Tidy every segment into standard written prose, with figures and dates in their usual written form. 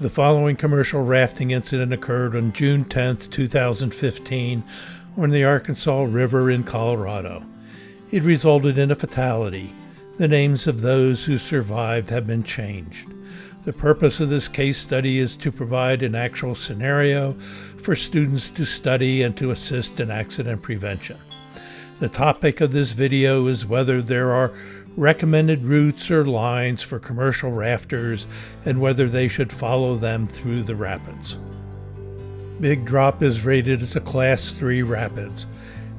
The following commercial rafting incident occurred on June 10, 2015, on the Arkansas River in Colorado. It resulted in a fatality. The names of those who survived have been changed. The purpose of this case study is to provide an actual scenario for students to study and to assist in accident prevention. The topic of this video is whether there are recommended routes or lines for commercial rafters and whether they should follow them through the rapids. Big Drop is rated as a Class 3 rapids.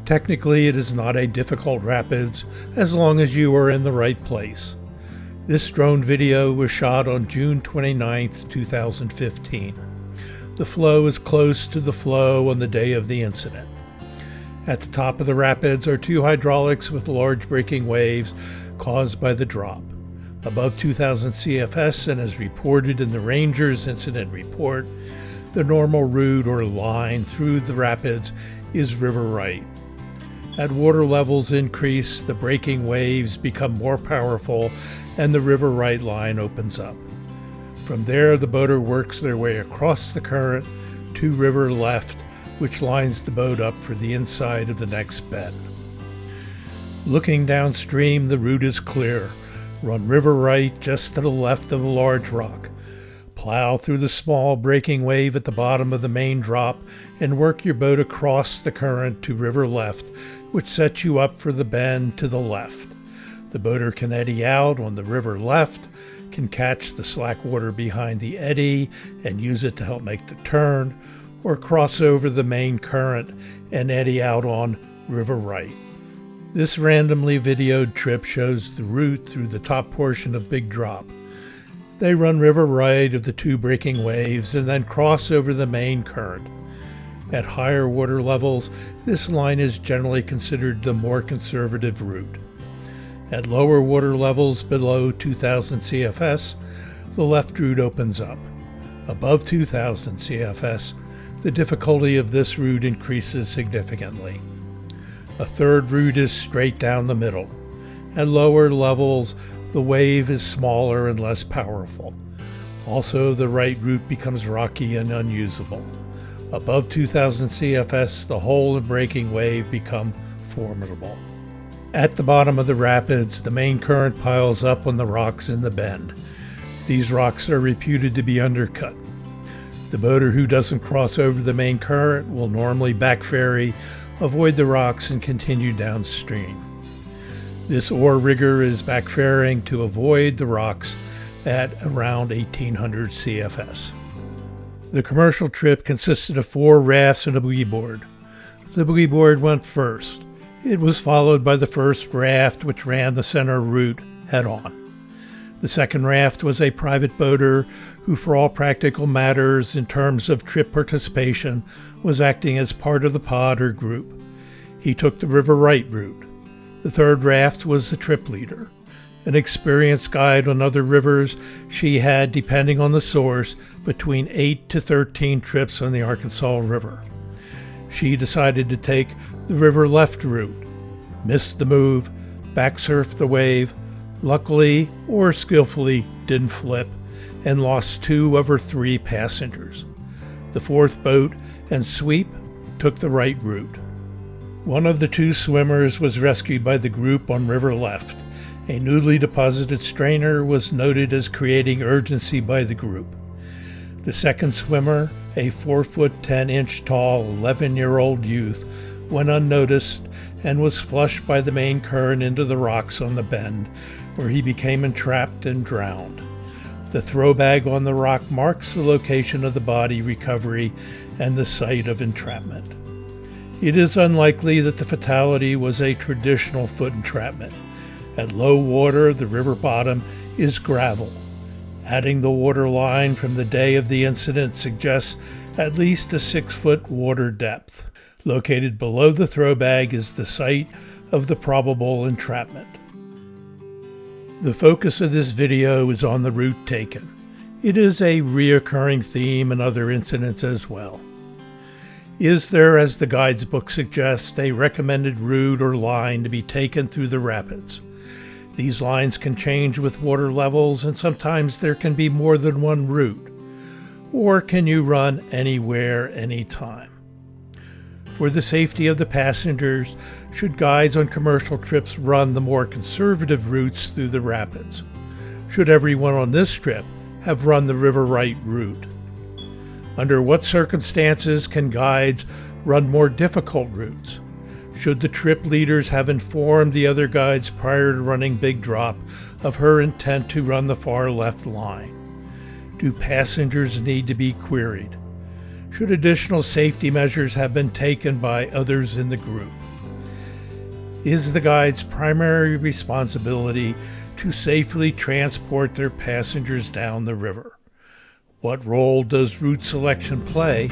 Technically, it is not a difficult rapids as long as you are in the right place. This drone video was shot on June 29, 2015. The flow is close to the flow on the day of the incident. At the top of the rapids are two hydraulics with large breaking waves caused by the drop. Above 2,000 CFS, and as reported in the Ranger's incident report, the normal route or line through the rapids is river right. As water levels increase, the breaking waves become more powerful and the river right line opens up. From there, the boater works their way across the current to river left, which lines the boat up for the inside of the next bend. Looking downstream, the route is clear. Run river right just to the left of the large rock. Plow through the small breaking wave at the bottom of the main drop and work your boat across the current to river left, which sets you up for the bend to the left. The boater can eddy out on the river left, can catch the slack water behind the eddy and use it to help make the turn, or cross over the main current and eddy out on river right. This randomly videoed trip shows the route through the top portion of Big Drop. They run river right of the two breaking waves and then cross over the main current. At higher water levels, this line is generally considered the more conservative route. At lower water levels below 2,000 CFS, the left route opens up. Above 2,000 CFS, the difficulty of this route increases significantly. A third route is straight down the middle. At lower levels, the wave is smaller and less powerful. Also, the right route becomes rocky and unusable. Above 2,000 CFS, the hole and breaking wave become formidable. At the bottom of the rapids, the main current piles up on the rocks in the bend. These rocks are reputed to be undercut. The boater who doesn't cross over the main current will normally back ferry, avoid the rocks, and continue downstream. This oar rigger is back ferrying to avoid the rocks at around 1,800 CFS. The commercial trip consisted of 4 rafts and a boogie board. The boogie board went first. It was followed by the first raft, which ran the center route head-on. The second raft was a private boater who, for all practical matters in terms of trip participation, was acting as part of the pod or group. He took the river right route. The third raft was the trip leader. An experienced guide on other rivers, she had, depending on the source, between 8 to 13 trips on the Arkansas River. She decided to take the river left route, missed the move, back surfed the wave, luckily or skillfully didn't flip, and lost 2 of her 3 passengers. The fourth boat and sweep took the right route. One of the 2 swimmers was rescued by the group on river left. A newly deposited strainer was noted as creating urgency by the group. The second swimmer, a 4'10" tall 11-year-old youth, went unnoticed and was flushed by the main current into the rocks on the bend, where he became entrapped and drowned. The throw bag on the rock marks the location of the body recovery and the site of entrapment. It is unlikely that the fatality was a traditional foot entrapment. At low water, the river bottom is gravel. Adding the water line from the day of the incident suggests at least a 6-foot water depth. Located below the throw bag is the site of the probable entrapment. The focus of this video is on the route taken. It is a reoccurring theme in other incidents as well. Is there, as the guide's book suggests, a recommended route or line to be taken through the rapids? These lines can change with water levels, and sometimes there can be more than one route. or can you run anywhere, anytime? For the safety of the passengers, should guides on commercial trips run the more conservative routes through the rapids? Should everyone on this trip have run the River Right route? Under what circumstances can guides run more difficult routes? Should the trip leaders have informed the other guides prior to running Big Drop of her intent to run the far left line? Do passengers need to be queried? Should additional safety measures have been taken by others in the group? Is the guide's primary responsibility to safely transport their passengers down the river? What role does route selection play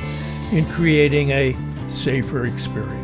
in creating a safer experience?